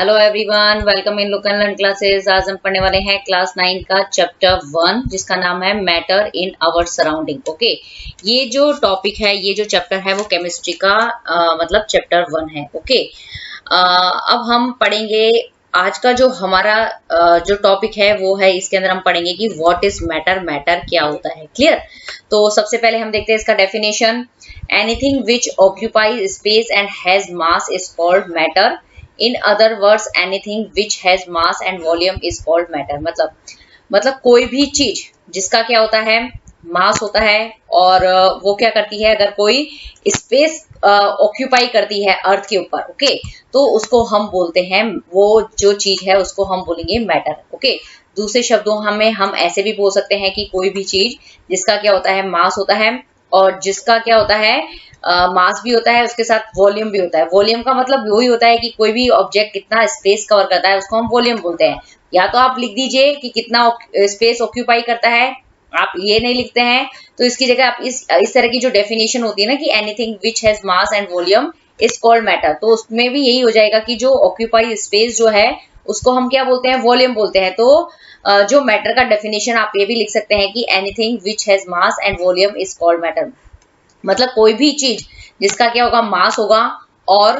Hello everyone, welcome in look and learn classes. आज हम पढ़ने वाले हैं क्लास 9 का चैप्टर 1 जिसका नाम है matter in our surrounding. Okay, ये जो टॉपिक है, ये जो चैप्टर है वो केमिस्ट्री का मतलब चैप्टर 1 है। ओके, अब हम पढ़ेंगे आज का जो हमारा जो टॉपिक है वो है, इसके अंदर हम पढ़ेंगे कि व्हाट इज मैटर, मैटर क्या होता है। क्लियर? तो सबसे पहले हम देखते हैं इसका definition. Anything which occupy space and has mass is called matter. In other words anything which has mass and volume is called matter. मतलब कोई भी चीज जिसका क्या होता है, मास होता है, और वो क्या करती है, अगर कोई स्पेस ऑक्यूपाई करती है अर्थ के ऊपर, ओके, तो उसको हम बोलते हैं, वो जो चीज है उसको हम बोलेंगे मैटर। ओके, दूसरे शब्दों में हम ऐसे भी बोल सकते हैं कि कोई भी चीज जिसका क्या होता है, मास होता है, और जिसका क्या होता है, मास भी होता है, उसके साथ वॉल्यूम भी होता है। वॉल्यूम का मतलब वही होता है कि कोई भी ऑब्जेक्ट कितना स्पेस कवर करता है उसको हम वॉल्यूम बोलते हैं। या तो आप लिख दीजिए कि कितना स्पेस ऑक्यूपाई करता है, आप ये नहीं लिखते हैं तो इसकी जगह आप इस तरह की जो डेफिनेशन होती है ना कि anything which has mass and volume is called matter, तो उसमें भी यही हो जाएगा कि जो ऑक्यूपाई स्पेस जो है उसको हम क्या बोलते हैं, वॉल्यूम बोलते हैं। तो जो मैटर का डेफिनेशन आप ये भी लिख सकते हैं कि anything which has mass and volume is called matter. मतलब कोई भी चीज जिसका क्या होगा, मास होगा और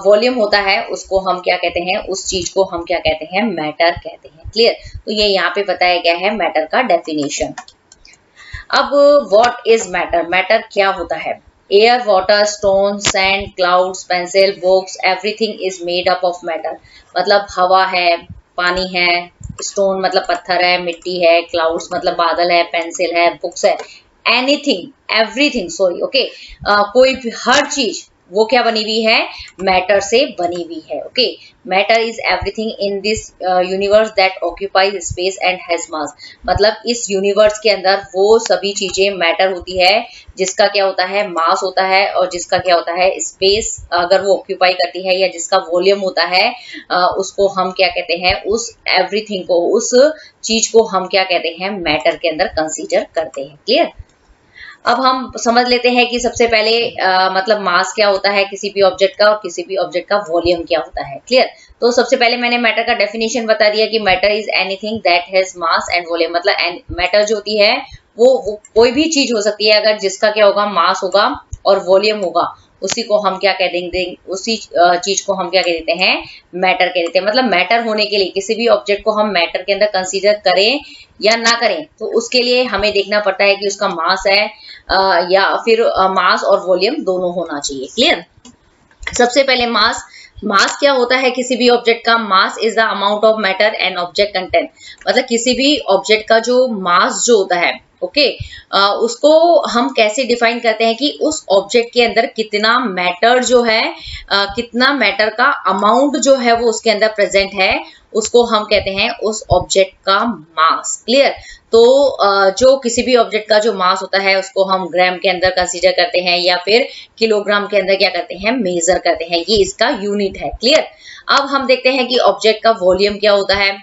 वॉल्यूम होता है, उसको हम क्या कहते हैं, उस चीज को हम क्या कहते हैं, मैटर कहते हैं। क्लियर? तो ये यहाँ पे बताया गया है मैटर का डेफिनेशन। अब व्हाट इज मैटर, मैटर क्या होता है। Air, water, stone, sand, clouds, pencil, books, everything is made up of matter. मतलब हवा है, पानी है, स्टोन मतलब पत्थर है, मिट्टी है, क्लाउड्स मतलब बादल है, पेंसिल है, बुक्स है, एनीथिंग, एवरीथिंग, सॉरी, ओके, कोई भी हर चीज वो क्या बनी हुई है, मैटर से बनी हुई है। Okay, matter is everything in this universe that occupies space and has मास। मतलब इस यूनिवर्स के अंदर वो सभी चीजें मैटर होती है जिसका क्या होता है, मास होता है, और जिसका क्या होता है, स्पेस अगर वो ऑक्यूपाई करती है, या जिसका वॉल्यूम होता है, उसको हम क्या कहते हैं, उस एवरीथिंग को, उस चीज को हम क्या कहते हैं, मैटर के अंदर कंसीडर करते हैं। क्लियर? अब हम समझ लेते हैं कि सबसे पहले मतलब मास क्या होता है किसी भी ऑब्जेक्ट का, और किसी भी ऑब्जेक्ट का वॉल्यूम क्या होता है। क्लियर? तो सबसे पहले मैंने मैटर का डेफिनेशन बता दिया कि matter is anything that has mass and volume. मतलब मैटर जो होती है वो कोई भी चीज हो सकती है, अगर जिसका क्या होगा, मास होगा और वॉल्यूम होगा, उसी को हम क्या कह देंगे, उसी चीज को हम क्या कह देते हैं, मैटर कह देते हैं। मतलब मैटर होने के लिए किसी भी ऑब्जेक्ट को हम मैटर के अंदर कंसीडर करें या ना करें, तो उसके लिए हमें देखना पड़ता है कि उसका मास है या फिर मास और वॉल्यूम दोनों होना चाहिए। क्लियर? सबसे पहले मास क्या होता है किसी भी ऑब्जेक्ट का। Mass is the amount of matter and object content. मतलब किसी भी ऑब्जेक्ट का जो मास जो होता है, ओके, उसको हम कैसे डिफाइन करते हैं कि उस ऑब्जेक्ट के अंदर कितना मैटर जो है, कितना मैटर का अमाउंट जो है वो उसके अंदर प्रेजेंट है, उसको हम कहते हैं उस ऑब्जेक्ट का मास। क्लियर? तो जो किसी भी ऑब्जेक्ट का जो मास होता है उसको हम ग्राम के अंदर कंसीडर करते हैं, या फिर किलोग्राम के अंदर क्या करते हैं, मेजर करते हैं। ये इसका यूनिट है। क्लियर? अब हम देखते हैं कि ऑब्जेक्ट का वॉल्यूम क्या होता है।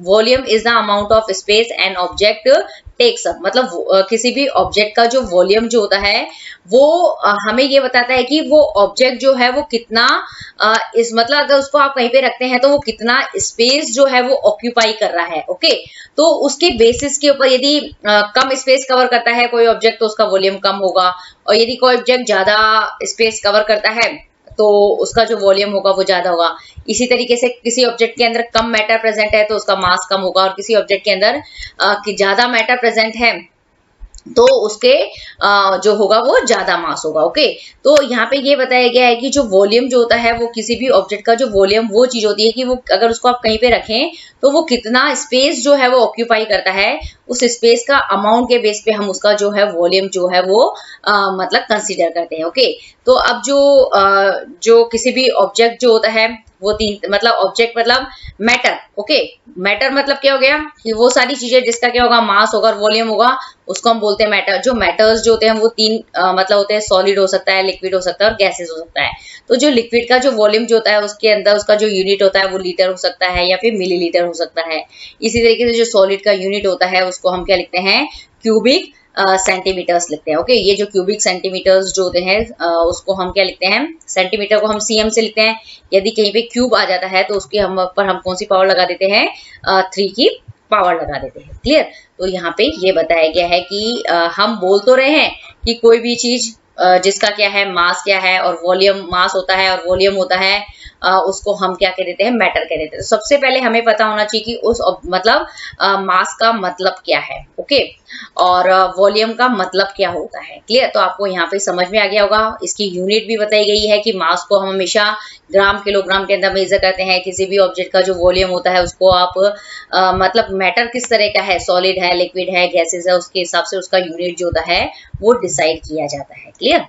Volume is the amount of space and object takes up. मतलब किसी भी ऑब्जेक्ट का जो वॉल्यूम जो होता है वो हमें ये बताता है कि वो ऑब्जेक्ट जो है वो कितना इस मतलब अगर उसको आप कहीं पे रखते हैं तो वो कितना स्पेस जो है वो ऑक्यूपाई कर रहा है। ओके, तो उसके बेसिस के ऊपर यदि कम स्पेस कवर करता है कोई ऑब्जेक्ट तो उसका वॉल्यूम कम होगा, और यदि कोई ऑब्जेक्ट ज्यादा स्पेस कवर करता है तो उसका जो वॉल्यूम होगा वो ज्यादा होगा। इसी तरीके से किसी ऑब्जेक्ट के अंदर कम मैटर प्रेजेंट है तो उसका मास कम होगा, और किसी ऑब्जेक्ट के अंदर ज्यादा मैटर प्रेजेंट है तो उसके जो होगा वो ज्यादा मास होगा। ओके, तो यहाँ पे ये बताया गया है कि जो वॉल्यूम जो होता है वो किसी भी ऑब्जेक्ट का जो वॉल्यूम वो चीज होती है कि वो अगर उसको आप कहीं पे रखें तो वो कितना स्पेस जो है वो ऑक्यूपाई करता है, उस स्पेस का अमाउंट के बेस पे हम उसका जो है वॉल्यूम जो है वो मतलब कंसीडर करते हैं। ओके, तो अब जो किसी भी ऑब्जेक्ट जो होता है वो तीन मतलब ऑब्जेक्ट मतलब मैटर। ओके, मैटर मतलब क्या हो गया कि वो सारी चीजें जिसका क्या होगा, मास होगा और वॉल्यूम होगा, उसको हम बोलते हैं मैटर। जो मैटर्स जो होते हैं वो तीन मतलब होते हैं, सॉलिड हो सकता है, लिक्विड हो सकता है, और गैसेस हो सकता है। तो जो लिक्विड का जो वॉल्यूम जो होता है उसके अंदर उसका जो यूनिट होता है वो लीटर हो सकता है या फिर मिलीलीटर हो सकता है। इसी तरीके से जो सॉलिड का यूनिट होता है उसको हम क्या लिखते हैं, क्यूबिक सेंटीमीटर्स लिखते हैं। ओके, ये जो क्यूबिक सेंटीमीटर्स जो होते हैं उसको हम क्या लिखते हैं, सेंटीमीटर को हम सीएम से लिखते हैं। यदि कहीं पे क्यूब आ जाता है तो उसकी हम पर हम कौन सी पावर लगा देते हैं, 3 की पावर लगा देते हैं। क्लियर। तो यहाँ पे ये बताया गया है कि हम बोल तो रहे हैं कि कोई भी चीज जिसका क्या है, मास क्या है और वॉल्यूम, मास होता है और वॉल्यूम होता है, उसको हम क्या कह देते हैं, मैटर कह देते हैं। तो सबसे पहले हमें पता होना चाहिए कि उस मतलब मास का मतलब क्या है। ओके, और वॉल्यूम का मतलब क्या होता है। क्लियर। तो आपको यहाँ पे समझ में आ गया होगा। इसकी यूनिट भी बताई गई है कि मास को हम हमेशा ग्राम किलोग्राम के अंदर मेजर करते हैं। किसी भी ऑब्जेक्ट का जो वॉल्यूम होता है उसको आप मतलब मैटर किस तरह का है, सॉलिड है, लिक्विड है, गैसेस है, उसके हिसाब से उसका यूनिट जो होता है वो डिसाइड किया जाता है। क्लियर।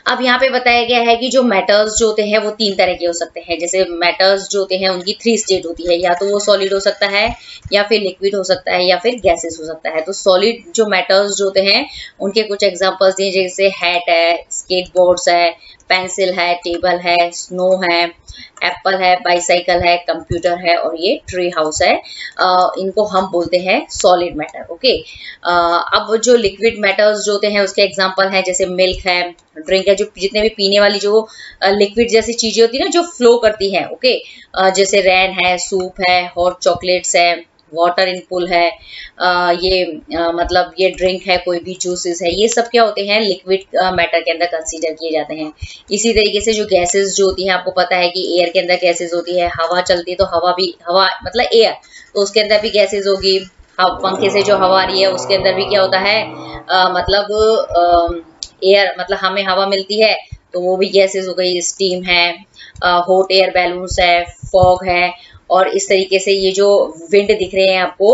अब यहाँ पे बताया गया है कि जो मेटल्स जो होते हैं वो 3 तरह के हो सकते हैं। जैसे मेटल्स जो होते हैं उनकी 3 स्टेट होती है, या तो वो सॉलिड हो सकता है, या फिर लिक्विड हो सकता है, या फिर गैसेस हो सकता है। तो सॉलिड जो मेटल्स जो होते हैं उनके कुछ एग्जांपल्स दिए, जैसे हैट है, स्केटबोर्ड्स है, पेंसिल है, टेबल है, स्नो है, एप्पल है, बाइसाइकिल है, कंप्यूटर है और ये ट्री हाउस है। इनको हम बोलते हैं सॉलिड मैटर। ओके, अब जो लिक्विड मेटल्स जो होते हैं उसके एग्जांपल हैं, जैसे मिल्क है, ड्रिंक है, जो जितने भी पीने वाली जो लिक्विड जैसी चीजें होती है ना, जो फ्लो करती हैं। ओके, जैसे रेन है, सूप है, हॉट चॉकलेट्स है, वाटर इन पूल है, मतलब ये ड्रिंक है, कोई भी जूसेस है, ये सब क्या होते हैं, लिक्विड मैटर के अंदर कंसीडर किए जाते हैं। इसी तरीके से जो गैसेस जो होती हैं, आपको पता है कि एयर के अंदर गैसेस होती है, हवा चलती है तो हवा मतलब एयर, तो उसके अंदर भी गैसेस होगी। पंखे से जो हवा आ रही है उसके अंदर भी क्या होता है, मतलब एयर, मतलब हमें हवा मिलती है तो वो भी गैसेस हो गई। स्टीम है, हॉट एयर बैलून्स है, फॉग है, और इस तरीके से ये जो विंड दिख रहे हैं आपको,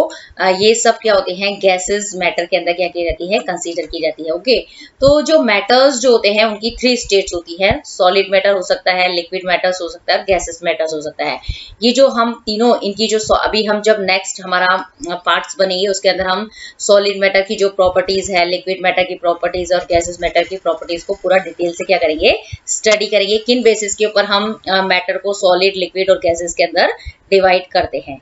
ये सब क्या होते हैं, गैसेस मैटर के अंदर क्या की जाती है, कंसीडर की जाती है। ओके, तो जो मैटर्स जो होते हैं उनकी 3 स्टेट्स होती है। सॉलिड मैटर हो सकता है, लिक्विड मैटर्स हो सकता है, गैसेस मैटर्स हो सकता है। ये जो हम तीनों, इनकी जो अभी हम जब नेक्स्ट हमारा पार्ट्स बनेंगे उसके अंदर हम सॉलिड मैटर की जो प्रॉपर्टीज है, लिक्विड मैटर की प्रॉपर्टीज और गैसेस मैटर की प्रॉपर्टीज को पूरा डिटेल से क्या करेंगे, स्टडी करेंगे, किन बेसिस के ऊपर हम मैटर को सॉलिड, लिक्विड और गैसेस के अंदर डिवाइड करते हैं।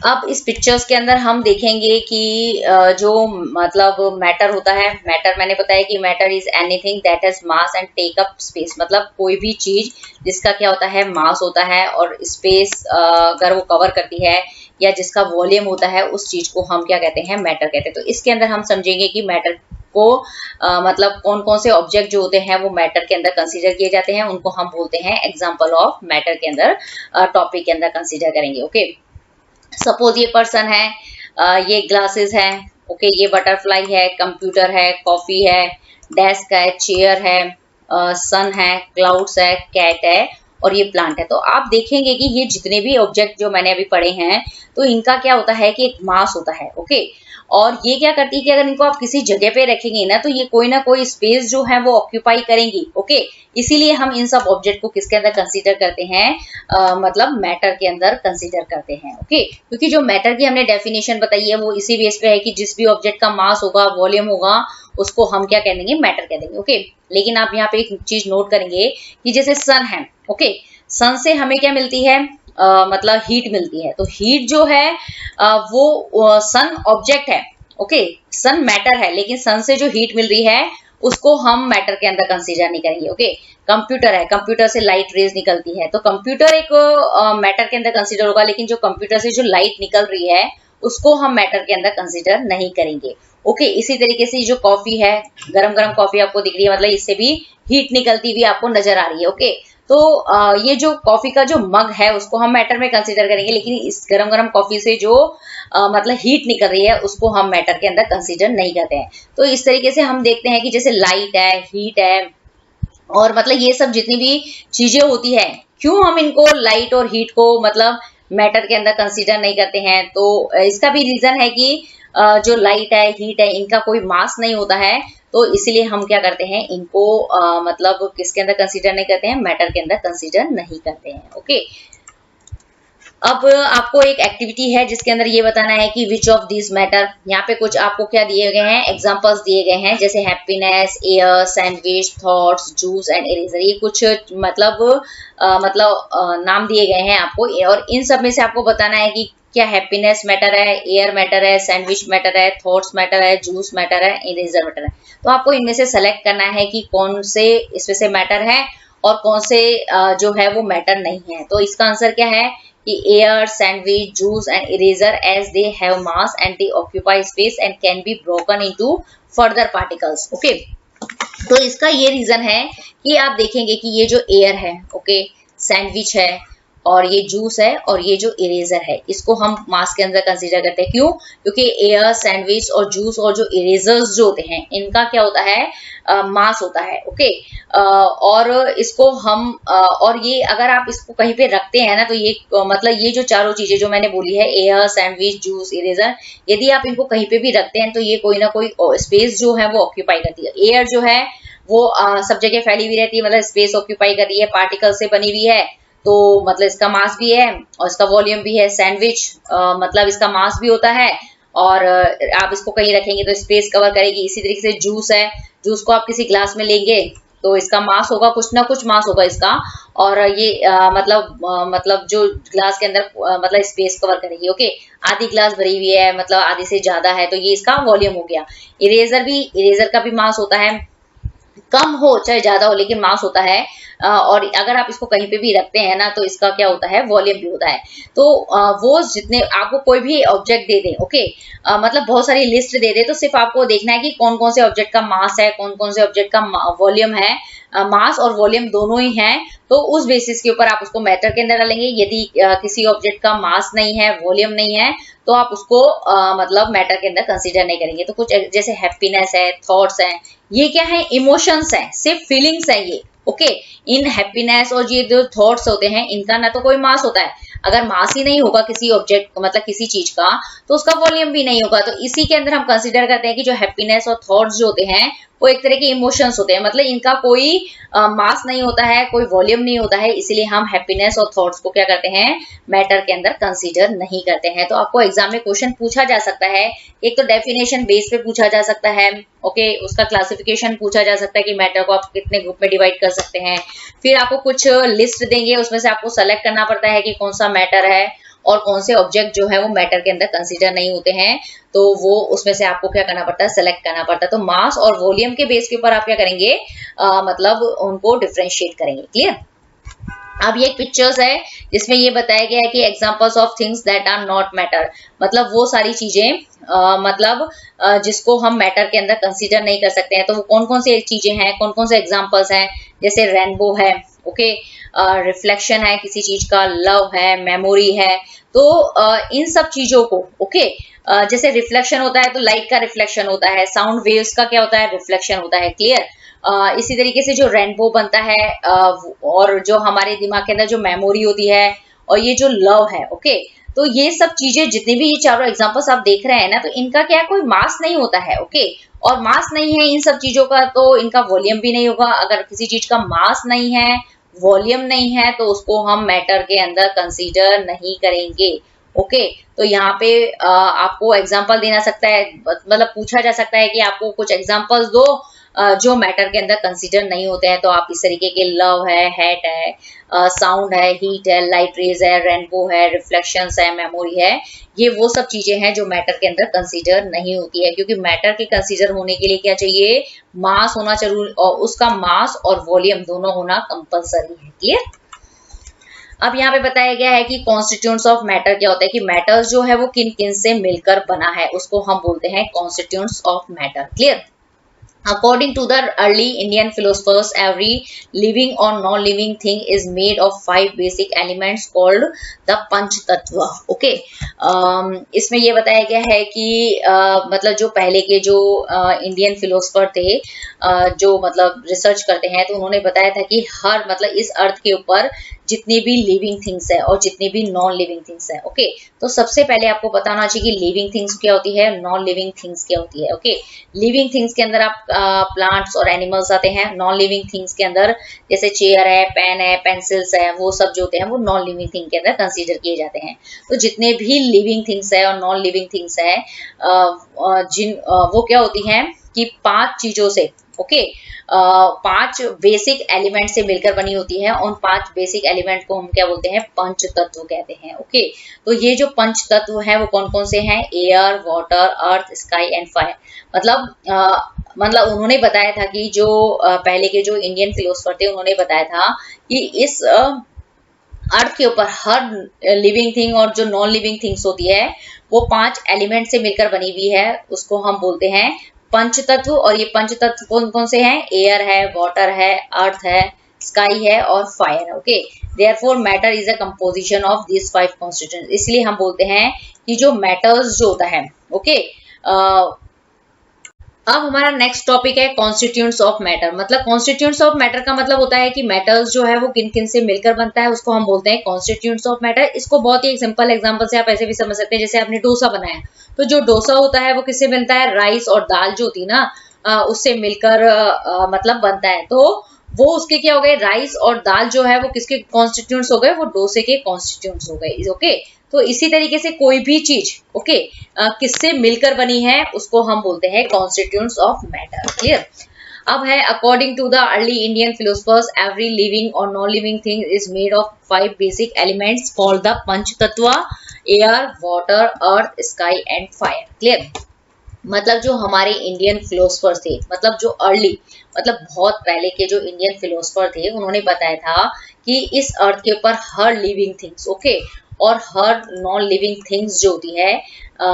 अब इस पिक्चर्स के अंदर हम देखेंगे कि जो मतलब मैटर होता है, मैटर मैंने बताया कि matter is anything that has mass and take up space, मतलब कोई भी चीज जिसका क्या होता है, मास होता है और स्पेस अगर वो कवर करती है, या जिसका वॉल्यूम होता है, उस चीज को हम क्या कहते हैं, मैटर कहते हैं। तो इसके अंदर हम समझेंगे कि मैटर को मतलब कौन कौन से ऑब्जेक्ट जो होते हैं वो मैटर के अंदर कंसीडर किए जाते हैं, उनको हम बोलते हैं एग्जांपल ऑफ मैटर के अंदर, टॉपिक के अंदर कंसीडर करेंगे। ओके, सपोज ये पर्सन है, ये ग्लासेस है, ओके, ये बटरफ्लाई है, कंप्यूटर है, कॉफी है, डेस्क है, चेयर है, सन है, क्लाउड्स है, कैट है और ये प्लांट है। तो आप देखेंगे कि ये जितने भी ऑब्जेक्ट जो मैंने अभी पढ़े हैं, तो इनका क्या होता है कि एक मास होता है। ओके, और ये क्या करती है कि अगर इनको आप किसी जगह पे रखेंगे ना, तो ये कोई ना कोई स्पेस जो है वो ऑक्यूपाई करेंगी। ओके, इसीलिए हम इन सब ऑब्जेक्ट को किसके अंदर कंसीडर करते हैं, मतलब मैटर के अंदर कंसीडर करते हैं। ओके, क्योंकि जो मैटर की हमने डेफिनेशन बताई है वो इसी बेस पे है कि जिस भी ऑब्जेक्ट का मास होगा, वॉल्यूम होगा, उसको हम क्या कह देंगे, मैटर कह देंगे। ओके, लेकिन आप यहाँ पे एक चीज नोट करेंगे कि जैसे सन है, ओके, सन से हमें क्या मिलती है, मतलब हीट मिलती है। तो हीट जो है वो सन ऑब्जेक्ट है। ओके, सन मैटर है, लेकिन सन से जो हीट मिल रही है उसको हम मैटर के अंदर कंसीडर नहीं करेंगे। ओके, कंप्यूटर है, कंप्यूटर से लाइट रेज निकलती है, तो कंप्यूटर एक मैटर के अंदर कंसीडर होगा, लेकिन जो कंप्यूटर से जो लाइट निकल रही है उसको हम मैटर के अंदर कंसीडर नहीं करेंगे। ओके, इसी तरीके से जो कॉफी है, गरम गरम कॉफी आपको दिख रही है, मतलब इससे भी हीट निकलती हुई आपको नजर आ रही है। ओके, तो ये जो कॉफी का जो मग है उसको हम मैटर में कंसीडर करेंगे, लेकिन इस गरम गरम कॉफी से जो मतलब हीट निकल रही है उसको हम मैटर के अंदर कंसीडर नहीं करते हैं। तो इस तरीके से हम देखते हैं कि जैसे लाइट है, हीट है, और मतलब ये सब जितनी भी चीजें होती है, क्यों हम इनको लाइट और हीट को मतलब मैटर के अंदर कंसीडर नहीं करते हैं, तो इसका भी रीजन है कि जो लाइट है, हीट है, इनका कोई मास नहीं होता है, तो इसलिए हम क्या करते हैं, इनको मतलब किसके अंदर कंसीडर नहीं करते हैं, मैटर के अंदर कंसीडर नहीं करते हैं। ओके, अब आपको एक एक्टिविटी है जिसके अंदर ये बताना है कि विच ऑफ दिस मैटर। यहाँ पे कुछ आपको क्या दिए गए हैं, एग्जांपल्स दिए गए हैं, जैसे happiness, air, sandwich, thoughts, juice and eraser. ये कुछ नाम दिए गए हैं आपको, और इन सब में से आपको बताना है कि क्या हैप्पीनेस मैटर है, एयर मैटर है, सैंडविच मैटर है, थॉट्स मैटर है, जूस मैटर है, इरेजर मैटर है। तो आपको इनमें से सेलेक्ट करना है कि कौन से इसमें से मैटर है और कौन से जो है वो मैटर नहीं है। तो इसका आंसर क्या है कि air, sandwich, juice and eraser as they have mass and they occupy space and can be broken into further particles. Okay, तो इसका ये रीजन है कि आप देखेंगे कि ये जो एयर है, ओके, सैंडविच है और ये जूस है और ये जो इरेजर है, इसको हम मास के अंदर कंसीडर करते हैं। क्यों? क्योंकि एयर, सैंडविच और जूस और जो इरेजर्स जो होते हैं इनका क्या होता है, मास होता है। ओके, और इसको हम और ये अगर आप इसको कहीं पे रखते हैं ना, तो ये मतलब ये जो चारों चीजें जो मैंने बोली है, एयर, सैंडविच, जूस, इरेजर, यदि आप इनको कहीं पे भी रखते हैं तो ये कोई ना कोई स्पेस जो है वो ऑक्यूपाई करती है। एयर जो है वो सब जगह फैली हुई रहती है, मतलब स्पेस ऑक्यूपाई कर रही है, पार्टिकल से बनी हुई है, तो मतलब इसका मास भी है और इसका वॉल्यूम भी है। सैंडविच मतलब इसका मास भी होता है और आप इसको कहीं रखेंगे तो स्पेस कवर करेगी। इसी तरीके से जूस है, जूस को आप किसी ग्लास में लेंगे तो इसका मास होगा, कुछ ना कुछ मास होगा इसका, और ये मतलब जो ग्लास के अंदर मतलब स्पेस कवर करेगी। ओके, आधी ग्लास भरी हुई है, मतलब आधी से ज्यादा है, तो ये इसका वॉल्यूम हो गया। इरेजर का भी मास होता है, कम हो चाहे ज्यादा हो, लेकिन मास होता है। और अगर आप इसको कहीं पे भी रखते हैं ना, तो इसका क्या होता है, वॉल्यूम भी होता है। तो वो जितने आपको कोई भी ऑब्जेक्ट दे दे, ओके, मतलब बहुत सारी लिस्ट दे दे, तो सिर्फ आपको देखना है कि कौन कौन से ऑब्जेक्ट का मास है, कौन कौन से ऑब्जेक्ट का वॉल्यूम है। मास और वॉल्यूम दोनों ही हैं, तो उस बेसिस के ऊपर आप उसको मैटर के अंदर डालेंगे। यदि किसी ऑब्जेक्ट का मास नहीं है, वॉल्यूम नहीं है, तो आप उसको मतलब मैटर के अंदर कंसीडर नहीं करेंगे। तो कुछ जैसे हैप्पीनेस है, थॉट्स हैं, ये क्या है, इमोशंस हैं, सिर्फ फीलिंग्स है ये। ओके, इन हैप्पीनेस और ये जो थॉट्स होते हैं इनका ना तो कोई मास होता है। अगर मास ही नहीं होगा किसी ऑब्जेक्ट मतलब किसी चीज का, तो उसका वॉल्यूम भी नहीं होगा। तो इसी के अंदर हम कंसीडर करते हैं कि जो हैप्पीनेस और थॉट्स जो होते हैं वो एक तरह के इमोशंस होते हैं, मतलब इनका कोई मास नहीं होता है, कोई वॉल्यूम नहीं होता है, इसीलिए हम हैप्पीनेस और थॉट्स को क्या करते हैं, मैटर के अंदर कंसीडर नहीं करते हैं। तो आपको एग्जाम में क्वेश्चन पूछा जा सकता है, एक तो डेफिनेशन बेस पे पूछा जा सकता है, ओके, उसका क्लासिफिकेशन पूछा जा सकता है कि मैटर को आप कितने ग्रुप में डिवाइड कर सकते हैं। फिर आपको कुछ लिस्ट देंगे, उसमें से आपको सेलेक्ट करना पड़ता है कि कौन सा मैटर है और कौन से ऑब्जेक्ट जो है वो मैटर के अंदर कंसीडर नहीं होते हैं, तो वो उसमें से आपको क्या करना पड़ता है, सेलेक्ट करना पड़ता है। तो मास और वॉल्यूम के बेस के ऊपर आप क्या करेंगे, मतलब उनको डिफरेंशिएट करेंगे। क्लियर? अब ये एक पिक्चर्स है जिसमें ये बताया गया है कि examples of things that are not matter, मतलब वो सारी चीजें जिसको हम मैटर के अंदर कंसीडर नहीं कर सकते हैं। तो वो कौन कौन सी चीजें हैं, कौन कौन से एग्जांपल्स हैं, जैसे रेनबो है, ओके, रिफ्लेक्शन है किसी चीज का, लव है, मेमोरी है। तो इन सब चीजों को, ओके, जैसे रिफ्लेक्शन होता है तो लाइट का रिफ्लेक्शन होता है, साउंड वेव्स का क्या होता है, रिफ्लेक्शन होता है। क्लियर? इसी तरीके से जो रेनबो बनता है और जो हमारे दिमाग के अंदर जो मेमोरी होती है और ये जो लव है, ओके, तो ये सब चीजें जितनी भी ये चारों एग्जांपल्स आप देख रहे हैं ना, तो इनका क्या कोई मास नहीं होता है। ओके, और मास नहीं है इन सब चीजों का, तो इनका वॉल्यूम भी नहीं होगा। अगर किसी चीज का मास नहीं है, वॉल्यूम नहीं है, तो उसको हम मैटर के अंदर कंसीडर नहीं करेंगे। ओके, तो यहाँ पे आपको एग्जांपल देना सकता है, मतलब पूछा जा सकता है कि आपको कुछ एग्जांपल्स दो जो मैटर के अंदर कंसीडर नहीं होते हैं। तो आप इस तरीके के लव है, हैट है, साउंड है, हीट है, लाइट रेज है, रेनबो है, रिफ्लेक्शंस है, मेमोरी है, ये वो सब चीजें हैं जो मैटर के अंदर कंसीडर नहीं होती है। क्योंकि मैटर के कंसीडर होने के लिए क्या चाहिए, मास होना जरूरी, और उसका मास और वॉल्यूम दोनों होना कंपलसरी है। क्लियर? अब यहाँ पे बताया गया है कि कॉन्स्टिट्यूएंट्स ऑफ मैटर क्या होता है, कि मैटर्स जो है वो किन किन से मिलकर बना है, उसको हम बोलते हैं constituents of matter. Clear? According to the early Indian philosophers, every living or non-living thing is made of 5 basic elements called the Panch Tattva. Okay, इसमें ये बताया गया है कि मतलब जो पहले के जो इंडियन फिलोसफर थे, जो मतलब रिसर्च करते हैं, तो उन्होंने बताया था कि हर मतलब इस अर्थ के ऊपर जितनी भी लिविंग थिंग्स है और जितनी भी नॉन लिविंग थिंग्स है। ओके, तो सबसे पहले आपको पता होना चाहिए कि लिविंग थिंग्स क्या होती है, नॉन लिविंग थिंग्स क्या होती है। ओके, लिविंग थिंग्स के अंदर आप प्लांट्स और एनिमल्स आते हैं नॉन लिविंग थिंग्स के अंदर, जैसे चेयर है, पेन है, पेंसिल्स है, वो सब जो होते हैं वो नॉन लिविंग थिंग के अंदर कंसीडर किए जाते हैं। तो जितने भी लिविंग थिंग्स है और नॉन लिविंग थिंग्स है वो क्या होती हैं कि 5 चीजों से, ओके, 5 बेसिक एलिमेंट से मिलकर बनी होती है। उन 5 बेसिक एलिमेंट को हम क्या बोलते हैं, पंच तत्व कहते हैं। ओके, तो ये जो पंच तत्व है वो कौन कौन से हैं, air, water, earth, sky and fire. मतलब उन्होंने बताया था कि जो पहले के जो इंडियन फिलोसफर थे उन्होंने बताया था कि इस अर्थ के ऊपर हर लिविंग थिंग और जो नॉन लिविंग थिंग्स होती है वो 5 एलिमेंट से मिलकर बनी हुई है, उसको हम बोलते हैं पंच तत्व। और ये पंच तत्व कौन कौन से हैं, एयर है, वाटर है, अर्थ है, स्काई है और फायर है। Okay, therefore matter is a composition of this 5 constituents. इसलिए हम बोलते हैं कि जो मैटर्स जो होता है, ओके, अब हमारा नेक्स्ट टॉपिक है कॉन्स्टिट्यूएंट्स ऑफ मैटर। मतलब कॉन्स्टिट्यूएंट्स ऑफ मैटर का मतलब होता है कि मेटल्स जो है वो किन किन से मिलकर बनता है, उसको हम बोलते हैं कॉन्स्टिट्यूएंट्स ऑफ मैटर। इसको बहुत ही एक सिंपल एग्जांपल से आप ऐसे भी समझ सकते हैं, जैसे आपने डोसा बनाया, तो जो डोसा होता है वो किससे बनता है, राइस और दाल जो होती है ना उससे मिलकर मतलब बनता है। तो वो उसके क्या हो गए, राइस और दाल जो है वो किसके कॉन्स्टिट्यूएंट्स हो गए, वो डोसे के कॉन्स्टिट्यूएंट्स हो गए। ओके, तो इसी तरीके से कोई भी चीज, ओके, किससे मिलकर बनी है उसको हम बोलते हैं कॉन्स्टिट्यूएंट्स ऑफ मैटर। क्लियर। अब है according to the early Indian philosophers every living और non living thing is made of 5 basic elements called the panch tattva, air, water, earth, sky and fire. Clear. मतलब जो हमारे इंडियन फिलोसफर थे, मतलब जो early, मतलब बहुत पहले के जो इंडियन फिलोसफर थे, उन्होंने बताया था कि इस अर्थ के ऊपर हर लिविंग थिंग्स, ओके, और हर नॉन लिविंग थिंग्स जो होती है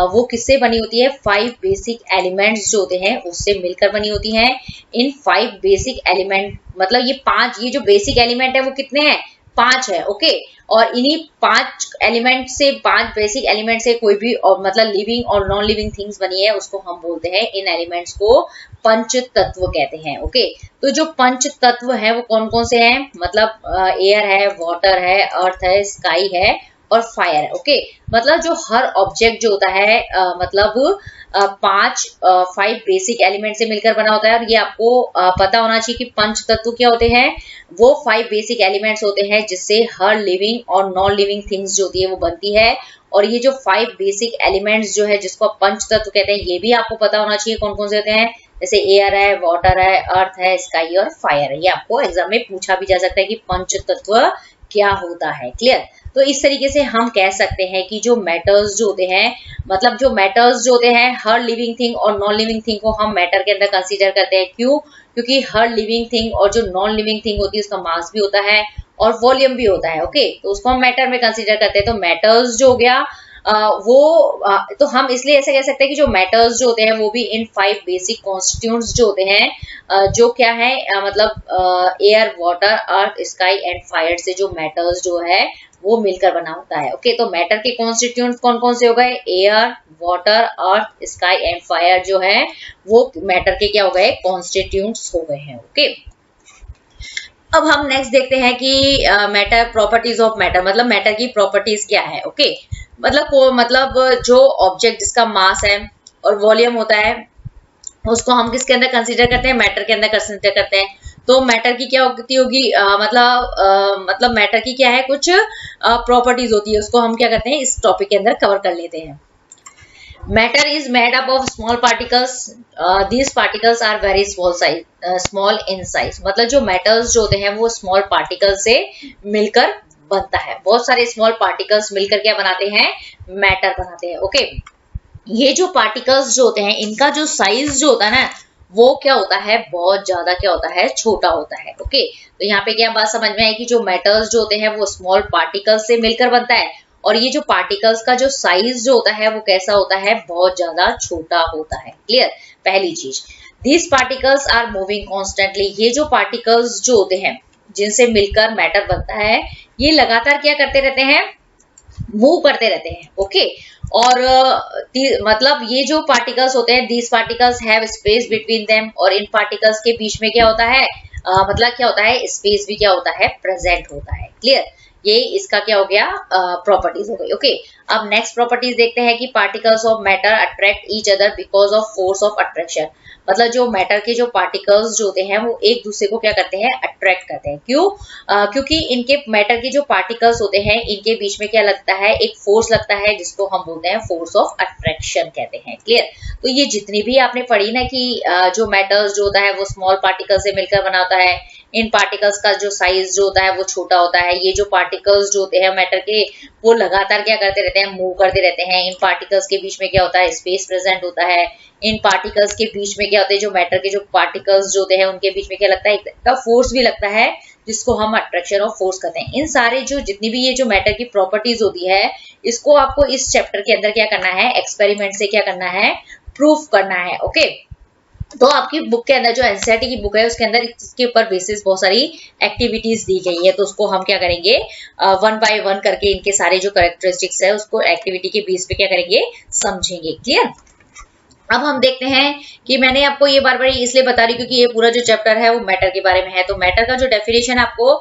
वो किससे बनी होती है, 5 बेसिक एलिमेंट्स जो होते हैं उससे मिलकर बनी होती हैं। इन 5 बेसिक एलिमेंट, मतलब ये जो बेसिक एलिमेंट है वो कितने हैं, 5 है। ओके, और इन्हीं 5 एलिमेंट से, 5 बेसिक एलिमेंट से कोई भी मतलब लिविंग और नॉन लिविंग थिंग्स बनी है उसको हम बोलते हैं, इन एलिमेंट्स को पंच तत्व कहते हैं। ओके, तो जो पंच तत्व है वो कौन कौन से हैं, मतलब एयर है, वाटर है, अर्थ है, स्काई है और फायर है। ओके, मतलब जो हर ऑब्जेक्ट जो होता है मतलब 5 बेसिक एलिमेंट से मिलकर बना होता है। और ये आपको पता होना चाहिए कि पंच तत्व क्या होते हैं, वो 5 बेसिक एलिमेंट्स होते हैं जिससे हर लिविंग और नॉन लिविंग थिंग्स जो होती है वो बनती है। और ये जो 5 बेसिक एलिमेंट्स जो है जिसको पंच तत्व कहते हैं, ये भी आपको पता होना चाहिए कौन कौन से होते हैं, जैसे एयर है, वाटर है, अर्थ है, स्काई और फायर है। ये आपको एग्जाम में पूछा भी जा सकता है कि पंच तत्व क्या होता है। क्लियर। तो इस तरीके से हम कह सकते हैं कि जो मैटर्स जो होते हैं, मतलब जो मैटर्स जो होते हैं, हर लिविंग थिंग और नॉन लिविंग थिंग को हम मैटर के अंदर कंसीडर करते हैं। क्यों? क्योंकि हर लिविंग थिंग और जो नॉन लिविंग थिंग होती है उसका मास भी होता है और वॉल्यूम भी होता है। ओके, तो उसको हम मैटर में कंसीडर करते हैं। तो मैटर्स जो हो गया तो हम इसलिए ऐसे कह सकते हैं कि जो मैटर्स जो होते हैं वो भी इन 5 बेसिक कॉन्स्टिट्यूएंट्स जो होते हैं, जो क्या है, मतलब air, water, earth, sky and fire से जो मैटर्स जो है वो मिलकर बना होता है। ओके, तो मैटर के कॉन्स्टिट्यूएंट्स कौन कौन से हो गए, air, water, earth, sky and fire जो है वो मैटर के क्या हो गए, कॉन्स्टिट्यूएंट्स हो गए हैं। ओके, अब हम नेक्स्ट देखते हैं कि मैटर, प्रॉपर्टीज ऑफ मैटर, मतलब मैटर की प्रॉपर्टीज क्या है। ओके, मतलब जो ऑब्जेक्ट जिसका मास है और वॉल्यूम होता है उसको हम किसके अंदर कंसीडर करते हैं, मैटर के अंदर कंसीडर करते हैं। तो मैटर की क्या होगी, मतलब मैटर की क्या है, कुछ प्रॉपर्टीज होती है, उसको हम क्या करते हैं इस टॉपिक के अंदर कवर कर लेते हैं। Matter is made up of small particles, these particles are very small in size. मतलब जो मैटर्स जो होते हैं वो स्मॉल पार्टिकल से मिलकर बनता है। बहुत सारे स्मॉल पार्टिकल्स मिलकर क्या बनाते हैं, मैटर बनाते हैं। ओके, ये जो पार्टिकल्स जो होते हैं इनका जो साइज जो होता है ना वो क्या होता है, बहुत ज्यादा क्या होता है, छोटा होता है। ओके, तो यहाँ पे क्या बात समझ में आई कि जो मैटर्स जो होते हैं वो स्मॉल पार्टिकल्स से मिलकर बनता है और ये जो पार्टिकल्स का जो साइज जो होता है वो कैसा होता है, बहुत ज्यादा छोटा होता है। क्लियर। पहली चीज, these particles are moving constantly. ये जो पार्टिकल्स जो होते हैं जिनसे मिलकर मैटर बनता है ये लगातार क्या करते रहते हैं, मूव करते रहते हैं। ओके, और मतलब ये जो पार्टिकल्स होते हैं, these particles have space between them, और इन पार्टिकल्स के बीच में क्या होता है, मतलब क्या होता है, स्पेस भी क्या होता है, प्रेजेंट होता है। क्लियर। ये इसका क्या हो गया, प्रॉपर्टीज हो गई। ओके, अब नेक्स्ट प्रॉपर्टीज देखते हैं कि particles of matter attract each other because of force of attraction. मतलब जो मैटर के जो पार्टिकल्स जो होते हैं वो एक दूसरे को क्या करते हैं, अट्रैक्ट करते हैं। क्यों? क्योंकि इनके मैटर के जो पार्टिकल्स होते हैं इनके बीच में क्या लगता है, एक फोर्स लगता है जिसको हम बोलते हैं फोर्स ऑफ अट्रैक्शन कहते हैं। क्लियर? तो ये जितनी भी आपने पढ़ी ना कि जो मैटर्स जो होता है वो स्मॉल पार्टिकल से मिलकर बना होता है, इन पार्टिकल्स का जो साइज जो होता है वो छोटा होता है, ये जो पार्टिकल्स जो होते हैं मैटर के वो लगातार क्या करते रहते हैं, मूव करते रहते हैं। इन पार्टिकल्स के बीच में क्या होता है, स्पेस प्रेजेंट होता है। इन पार्टिकल्स के बीच में क्या होते हैं, जो मैटर के जो पार्टिकल्स जो होते हैं उनके बीच में क्या लगता है, एक फोर्स भी लगता है जिसको हम अट्रैक्शन ऑफ फोर्स कहते हैं। इन सारे जो जितनी भी ये जो मैटर की प्रॉपर्टीज होती है इसको आपको इस चैप्टर के अंदर क्या करना है, एक्सपेरिमेंट से क्या करना है, प्रूफ करना है। ओके, तो आपकी बुक के अंदर जो एनसीईआरटी की बुक है उसके अंदर इसके ऊपर बेसिस बहुत सारी एक्टिविटीज दी गई है, तो उसको हम क्या करेंगे, वन बाय वन करके इनके सारे जो कैरेक्टरिस्टिक्स है उसको एक्टिविटी के बेस पे क्या करेंगे, समझेंगे। क्लियर? अब हम देखते हैं कि मैंने आपको ये बार बार इसलिए बता रही क्योंकि ये पूरा जो चैप्टर है वो मैटर के बारे में है। तो मैटर का जो डेफिनेशन आपको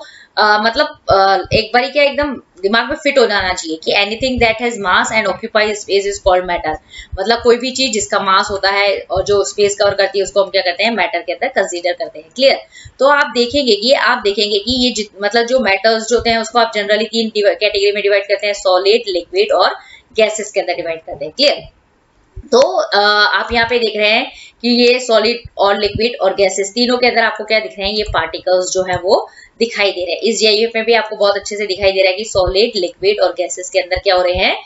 एक बार क्या एकदम दिमाग में फिट हो जाना चाहिए कि anything that has mass and occupy space is called matter. मतलब कोई भी चीज जिसका मास होता है और जो स्पेस कवर करती है उसको हम क्या करते हैं, मैटर के अंदर कंसीडर करते हैं। क्लियर? तो आप देखेंगे कि ये मतलब जो मैटर्स जो होते हैं उसको आप जनरली 3 कैटेगरी में डिवाइड करते हैं, सॉलिड, लिक्विड और गैसेस के अंदर डिवाइड करते हैं। क्लियर? तो आप यहाँ पे देख रहे हैं कि ये सॉलिड और लिक्विड और गैसेस तीनों के अंदर आपको क्या दिख रहे हैं, ये पार्टिकल्स जो है वो दिखाई दे रहे हैं। इस जीआईएफ में भी आपको बहुत अच्छे से दिखाई दे रहा है कि सॉलिड, लिक्विड और गैसेस के अंदर क्या हो रहे हैं,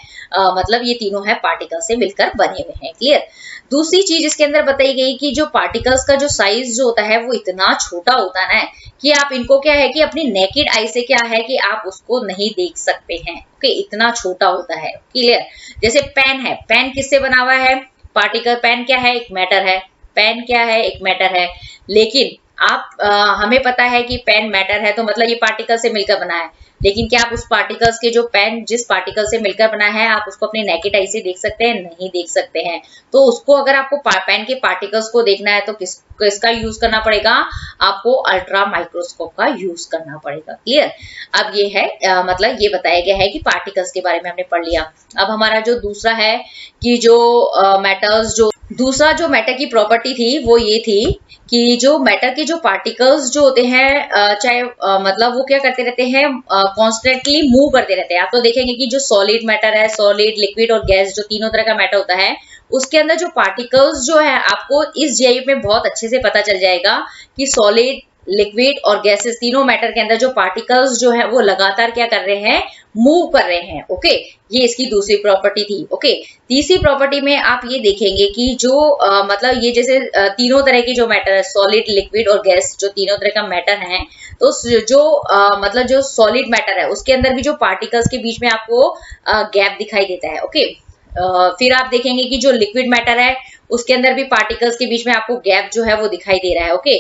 मतलब ये तीनों है पार्टिकल से मिलकर बने हुए हैं। क्लियर? दूसरी चीज इसके अंदर बताई गई कि जो पार्टिकल्स का जो साइज जो होता है वो इतना छोटा होता है ना कि आप इनको क्या है कि अपनी नेकेड आई से क्या है कि आप उसको नहीं देख सकते हैं। ओके, इतना छोटा होता है। क्लियर? जैसे पेन है, पेन किससे बना हुआ है, पार्टिकल। पेन क्या है, एक मैटर है। पेन क्या है, एक मैटर है। लेकिन आप हमें पता है कि पेन मैटर है तो मतलब ये पार्टिकल से मिलकर बना है, लेकिन क्या आप उस पार्टिकल्स के जो पेन जिस पार्टिकल से मिलकर बना है आप उसको अपने नेकेड आई से देख सकते हैं, नहीं देख सकते हैं। तो उसको अगर आपको पेन के पार्टिकल्स को देखना है तो किसका यूज करना पड़ेगा, आपको अल्ट्रा माइक्रोस्कोप का यूज करना पड़ेगा। क्लियर? अब ये है मतलब ये बताया गया है कि पार्टिकल्स के बारे में हमने पढ़ लिया। अब हमारा जो दूसरा है कि जो मैटर्स जो दूसरा जो मैटर की प्रॉपर्टी थी वो ये थी कि जो मैटर के जो पार्टिकल्स जो होते हैं चाहे मतलब वो क्या करते रहते हैं, कॉन्स्टेंटली मूव करते रहते हैं। आप तो देखेंगे कि जो सॉलिड मैटर है, सॉलिड, लिक्विड और गैस जो तीनों तरह का मैटर होता है उसके अंदर जो पार्टिकल्स जो है आपको इस जीआईएफ में बहुत अच्छे से पता चल जाएगा कि सॉलिड, लिक्विड और गैसेस तीनों मैटर के अंदर जो पार्टिकल्स जो है वो लगातार क्या कर रहे हैं, मूव कर रहे हैं। ओके, ये इसकी दूसरी प्रॉपर्टी थी। ओके, तीसरी प्रॉपर्टी में आप ये देखेंगे कि जो मतलब ये जैसे तीनों तरह के जो मैटर है, सॉलिड, लिक्विड और गैस जो तीनों तरह का मैटर है, तो जो मतलब जो सॉलिड मैटर है उसके अंदर भी जो पार्टिकल्स के बीच में आपको गैप दिखाई देता है। ओके, फिर आप देखेंगे कि जो लिक्विड मैटर है उसके अंदर भी पार्टिकल्स के बीच में आपको गैप जो है वो दिखाई दे रहा है। ओके,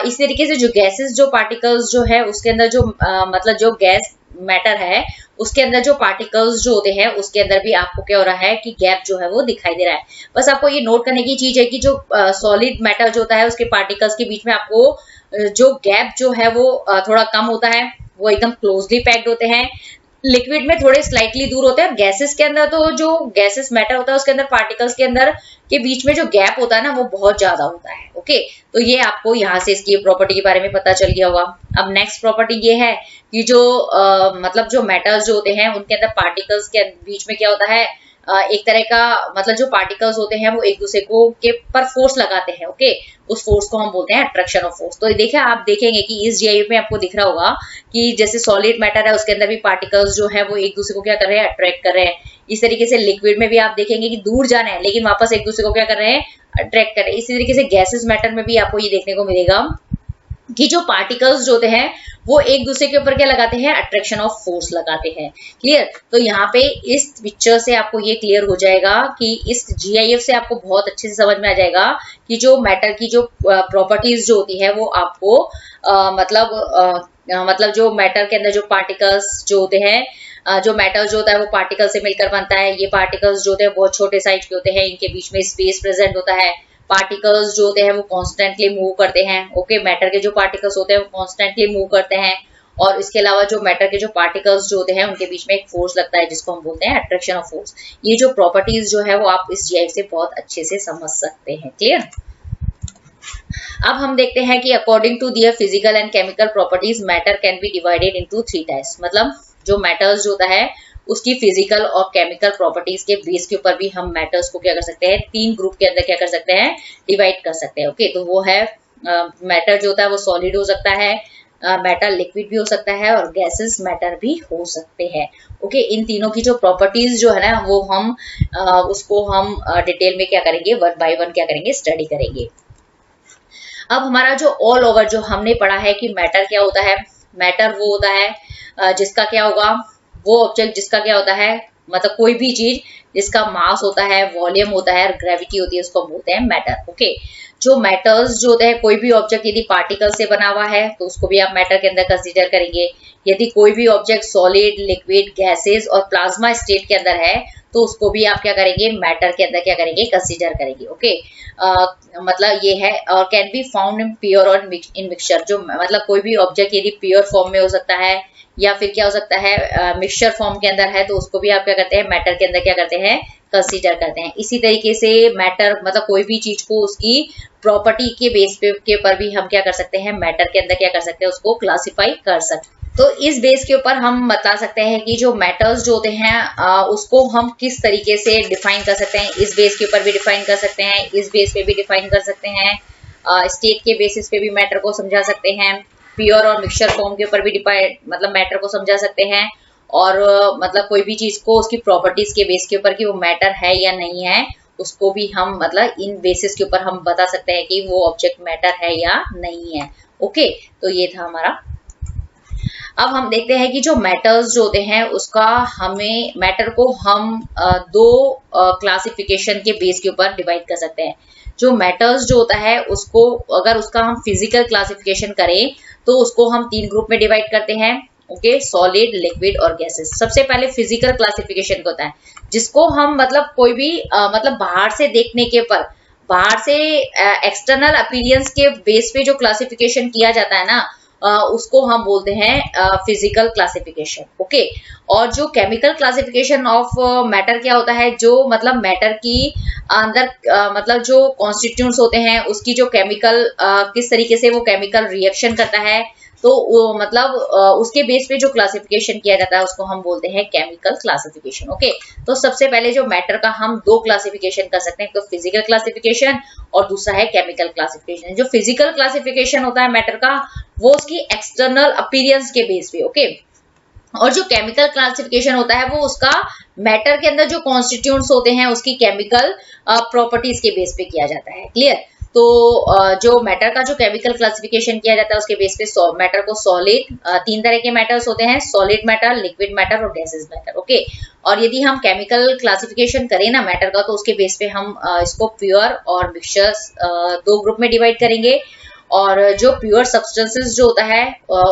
इस तरीके से जो गैसेस जो पार्टिकल्स जो है उसके अंदर जो मतलब जो गैस मैटर है उसके अंदर जो पार्टिकल्स जो होते हैं उसके अंदर भी आपको क्या हो रहा है कि गैप जो है वो दिखाई दे रहा है। बस आपको ये नोट करने की चीज है कि जो सॉलिड मैटर जो होता है उसके पार्टिकल्स के बीच में आपको जो गैप जो है वो थोड़ा कम होता है, वो एकदम क्लोजली पैक्ड होते हैं। लिक्विड में थोड़े स्लाइटली दूर होते हैं और गैसेस के अंदर तो जो गैसेस मैटर होता है उसके अंदर पार्टिकल्स के अंदर के बीच में जो गैप होता है ना वो बहुत ज्यादा होता है। ओके, तो ये आपको यहाँ से इसकी प्रॉपर्टी के बारे में पता चल गया होगा। अब नेक्स्ट प्रॉपर्टी ये है कि जो मतलब जो मैटर्स जो होते हैं उनके अंदर पार्टिकल्स के बीच में क्या होता है, एक तरह का मतलब जो पार्टिकल्स होते हैं वो एक दूसरे को के पर फोर्स लगाते हैं। ओके, उस फोर्स को हम बोलते हैं अट्रैक्शन ऑफ फोर्स। तो देखिए आप देखेंगे कि इस जीआईएफ में आपको दिख रहा होगा कि जैसे सॉलिड मैटर है उसके अंदर भी पार्टिकल्स जो है वो एक दूसरे को क्या कर रहे हैं, अट्रैक्ट कर रहे हैं। इस तरीके से लिक्विड में भी आप देखेंगे कि दूर जाना है लेकिन वापस एक दूसरे को क्या कर रहे हैं, अट्रैक्ट कर रहे हैं। इसी तरीके से गैसेस मैटर में भी आपको ये देखने को मिलेगा कि जो पार्टिकल्स जो होते हैं वो एक दूसरे के ऊपर क्या लगाते हैं, अट्रैक्शन ऑफ फोर्स लगाते हैं। क्लियर? तो यहाँ पे इस पिक्चर से आपको ये क्लियर हो जाएगा कि इस जीआईएफ से आपको बहुत अच्छे से समझ में आ जाएगा कि जो मैटर की जो प्रॉपर्टीज जो होती है वो आपको मतलब जो मैटर के अंदर जो पार्टिकल्स जो होते हैं, जो मैटर जो होता है वो पार्टिकल से मिलकर बनता है। ये पार्टिकल्स जो होते हैं बहुत छोटे साइज के होते हैं, इनके बीच में स्पेस प्रेजेंट होता है। पार्टिकल्स जो होते हैं वो कॉन्स्टेंटली मूव करते हैं। ओके, मैटर के जो पार्टिकल्स होते हैं वो कॉन्स्टेंटली मूव करते हैं और इसके अलावा जो मैटर के जो पार्टिकल्स जो होते हैं उनके बीच में एक फोर्स लगता है जिसको हम बोलते हैं अट्रैक्शन ऑफ फोर्स। ये जो प्रॉपर्टीज जो है वो आप इस जीआईएफ से बहुत अच्छे से समझ सकते हैं। क्लियर। अब हम देखते हैं कि according to their physical and chemical properties matter can be divided into 3 types. मतलब जो मैटर्स जो होता है उसकी फिजिकल और केमिकल प्रॉपर्टीज के बेस के ऊपर भी हम मैटर्स को क्या कर सकते हैं, 3 ग्रुप के अंदर क्या कर सकते हैं, डिवाइड कर सकते हैं। ओके, तो वो है मैटर जो होता है वो सॉलिड हो सकता है, मैटर लिक्विड भी हो सकता है और गैसेस मैटर भी हो सकते हैं। ओके, इन तीनों की जो प्रॉपर्टीज जो है ना वो हम उसको हम डिटेल में क्या करेंगे, वन बाय वन क्या करेंगे, स्टडी करेंगे। अब हमारा जो ऑल ओवर जो हमने पढ़ा है कि मैटर क्या होता है, मैटर वो होता है जिसका क्या होगा, वो ऑब्जेक्ट जिसका क्या होता है, मतलब कोई भी चीज जिसका मास होता है, वॉल्यूम होता है और ग्रेविटी होती है उसको बोलते हैं मैटर। ओके, जो मैटर्स जो होते हैं, कोई भी ऑब्जेक्ट यदि पार्टिकल से बना हुआ है तो उसको भी आप मैटर के अंदर कंसीडर करेंगे। यदि कोई भी ऑब्जेक्ट सॉलिड, लिक्विड, गैसेस और प्लाज्मा स्टेट के अंदर है तो उसको भी आप क्या करेंगे, मैटर के अंदर क्या करेंगे, कंसीडर करेंगे। ओके, मतलब ये है। और can be found in pure और इन मिक्सचर, जो मतलब कोई भी ऑब्जेक्ट यदि प्योर फॉर्म में हो सकता है या फिर क्या हो सकता है मिक्सचर फॉर्म के अंदर है तो उसको भी आप क्या करते हैं, मैटर के अंदर क्या करते हैं, कंसीडर करते हैं। इसी तरीके से मैटर मतलब कोई भी चीज को उसकी प्रॉपर्टी के बेस पे के ऊपर भी हम क्या कर सकते हैं, मैटर के अंदर क्या कर सकते हैं, उसको क्लासिफाई कर सकते हैं। तो इस बेस के ऊपर हम बता सकते हैं कि जो मैटर्स जो होते हैं उसको हम किस तरीके से डिफाइन कर सकते हैं। इस बेस के ऊपर भी डिफाइन कर सकते हैं, इस बेस पे भी डिफाइन कर सकते हैं, स्टेट के बेसिस पे भी मैटर को समझा सकते हैं, प्योर और मिक्सचर फॉर्म के ऊपर भी डिफाइन मतलब मैटर को समझा सकते हैं, और मतलब कोई भी चीज को उसकी प्रॉपर्टीज के बेस के ऊपर कि वो मैटर है या नहीं है उसको भी हम मतलब इन बेसिस के ऊपर हम बता सकते हैं कि वो ऑब्जेक्ट मैटर है या नहीं है। ओके, तो ये था हमारा। अब हम देखते हैं कि जो मैटर्स जो होते हैं उसका हमें मैटर को हम दो क्लासिफिकेशन के बेस के ऊपर डिवाइड कर सकते हैं। जो मैटर्स जो होता है उसको अगर उसका हम फिजिकल क्लासिफिकेशन करें तो उसको हम 3 ग्रुप में डिवाइड करते हैं। ओके, सॉलिड, लिक्विड और गैसेस। सबसे पहले फिजिकल क्लासिफिकेशन होता है जिसको हम मतलब कोई भी मतलब बाहर से देखने के पर, बाहर से एक्सटर्नल अपीयरेंस के बेस पे जो क्लासिफिकेशन किया जाता है ना उसको हम बोलते हैं फिजिकल क्लासिफिकेशन। ओके, और जो केमिकल क्लासिफिकेशन ऑफ मैटर क्या होता है, जो मतलब मैटर की अंदर मतलब जो कॉन्स्टिट्यूएंट्स होते हैं उसकी जो केमिकल किस तरीके से वो केमिकल रिएक्शन करता है तो वो मतलब उसके बेस पे जो क्लासिफिकेशन किया जाता है उसको हम बोलते हैं केमिकल क्लासिफिकेशन। ओके, तो सबसे पहले जो मैटर का हम 2 क्लासिफिकेशन कर सकते हैं, तो फिजिकल क्लासिफिकेशन और दूसरा है केमिकल क्लासिफिकेशन। जो फिजिकल क्लासिफिकेशन होता है मैटर का वो उसकी एक्सटर्नल अपीयरेंस के बेस पे। ओके, और जो केमिकल क्लासिफिकेशन होता है वो उसका मैटर के अंदर जो कॉन्स्टिट्यूएंट्स होते हैं उसकी केमिकल प्रॉपर्टीज के बेस पे किया जाता है। क्लियर। तो जो मैटर का जो केमिकल क्लासिफिकेशन किया जाता है उसके बेस पे मैटर को सॉलिड, 3 तरह के मैटर्स होते हैं, सॉलिड मैटर, लिक्विड मैटर और गैसेस मैटर। ओके, और यदि हम केमिकल क्लासिफिकेशन करें ना मैटर का तो उसके बेस पे हम इसको प्योर और मिक्सचर्स 2 ग्रुप में डिवाइड करेंगे। और जो प्योर सब्सटेंसेस जो होता है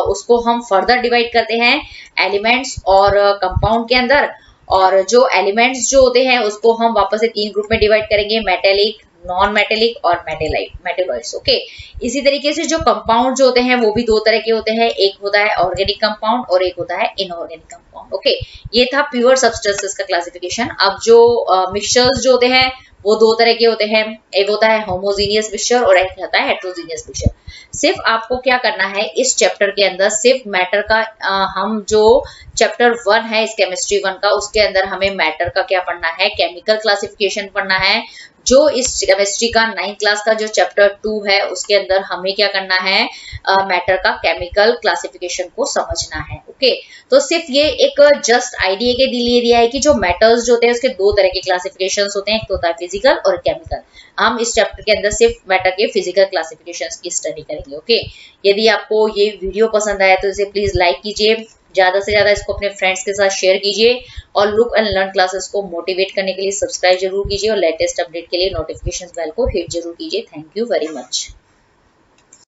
उसको हम फर्दर डिवाइड करते हैं एलिमेंट्स और कंपाउंड के अंदर, और जो एलिमेंट्स जो होते हैं उसको हम वापस से 3 ग्रुप में डिवाइड करेंगे, मेटेलिक, नॉन मेटेलिक और मेटेलॉइड्स। ओके, इसी तरीके से जो कंपाउंड जो होते हैं वो भी 2 तरह के होते हैं, एक होता है ऑर्गेनिक कंपाउंड और एक होता है इनऑर्गेनिक कंपाउंड। ओके, ये था प्योर सब्सटेंसेस का क्लासिफिकेशन। अब जो मिक्सचर्स जो होते हैं वो 2 तरह के होते हैं, एक होता है होमोजीनियस मिक्सचर और एक होता है हेट्रोजीनियस मिक्सचर। सिर्फ आपको क्या करना है इस चैप्टर के अंदर, सिर्फ मैटर का हम जो चैप्टर 1 है इस केमिस्ट्री 1 का उसके अंदर हमें मैटर का क्या पढ़ना है, केमिकल क्लासिफिकेशन पढ़ना है। जो इस केमिस्ट्री का 9th क्लास का जो चैप्टर 2 है उसके अंदर हमें क्या करना है, मैटर का केमिकल क्लासिफिकेशन को समझना है। ओके, तो सिर्फ ये एक जस्ट आइडिया के लिए दिया है कि जो मैटर्स जो होते हैं उसके 2 तरह के क्लासिफिकेशंस होते हैं, एक तो होता है फिजिकल और केमिकल। हम इस चैप्टर के अंदर सिर्फ मैटर के फिजिकल क्लासिफिकेशंस की स्टडी करेंगे। ओके, यदि आपको ये वीडियो पसंद आया तो इसे प्लीज लाइक कीजिए, ज्यादा से ज्यादा इसको अपने फ्रेंड्स के साथ शेयर कीजिए और लुक एंड लर्न क्लासेस को मोटिवेट करने के लिए सब्सक्राइब जरूर कीजिए और लेटेस्ट अपडेट के लिए नोटिफिकेशन बेल को हिट जरूर कीजिए। Thank you very much.